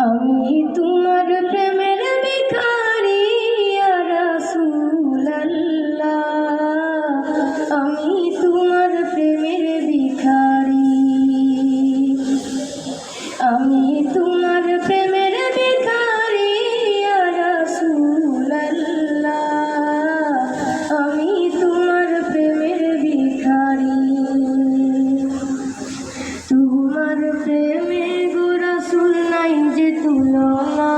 আমি তোমার প্রেমের ভিখারি ইয়া রাসূলুল্লাহ, আমি তোমার প্রেমের ভিখারি, আমি তোমার প্রেমের ভিখারি ইয়া রাসূলুল্লাহ, আমি তোমার প্রেমের ভিখারি। তোমার প্রেমে গো রাসূল নাই যে তুলনা,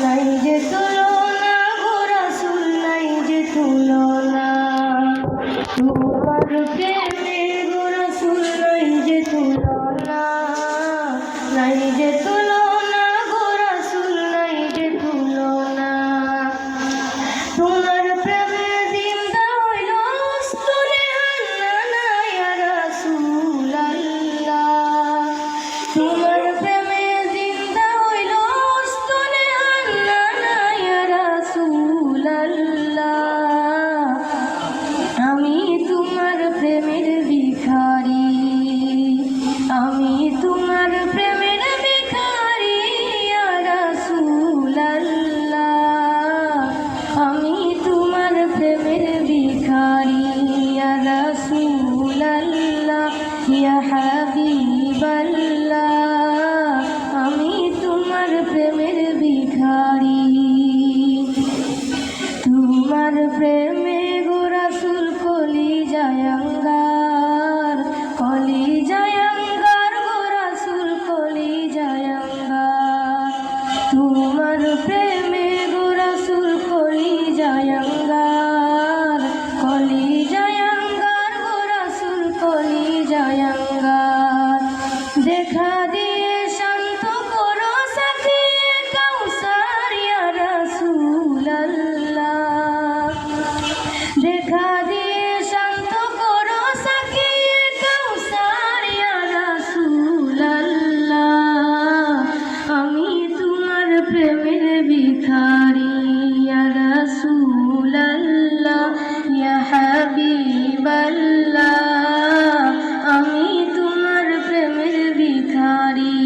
নাই যে তুলনা গো রাসূল, নাই যে তুলনা। তোমার প্রেমে গো রাসূল নাই যে তুলনা, নাই যে তুলনা গো রাসূল, নাই যে তুলনা। তোমার প্রেমে জিন্দা হইল স্তনে হান্নানা ইয়া রাসূলুল্লাহ, তোমার প্রেমে জিন্দা হইল স্তনে হান্নানা ইয়া রাসূলুল্লাহ, আমি তোমার প্রেমের ভিখারি, আমি তোমার প্রেমের ভিখারি ইয়া রাসূলুল্লাহ, আমি তোমার প্রেমের ভিখারি ইয়া রাসূলুল্লাহ, ইয়া হাবিবাল্লাহ, আমি তোমার প্রেমের ভিখারি। তোমার প্রেমে গো রাসূল কলিজায় আঙ্গার, কলিজায় আঙ্গার গো রাসূল কলিজায় আঙ্গার। তোমার প্রেমে গো রাসূল কলিজায় আঙ্গার, কলিজায় আঙ্গার গো রাসূল কলিজায় আঙ্গার। দেখা দিয়ে শান্ত করো সাকিয়ে কাউসার ইয়া রাসূলুল্লাহ, দেখা দিয়ে শান্ত করো সাকিয়ে কাউসার ইয়া রাসূলুল্লাহ, আমি তোমার প্রেমের ভিখারি ইয়া রাসূলুল্লাহ, ইয়া হাবিবাল্লাহ, আমি তোমার প্রেমের ভিখারি।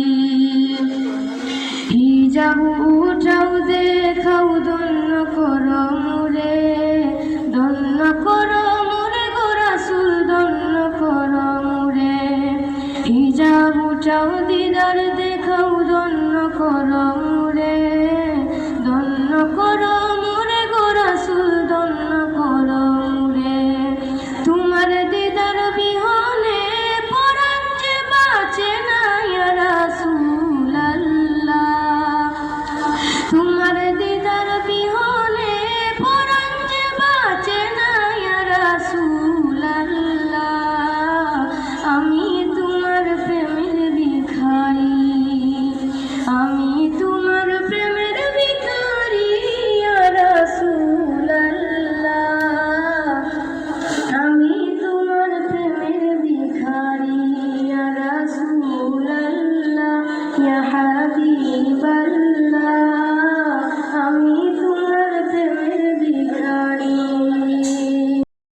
হিজাব উঠাও দেখাও ধন্য করো মোরে, ধন্য করো মোরে গো রাসূল, ধন্য করো মোরে। হিজাব উঠাও দিদার দেখাও ধন্য করো মোরে,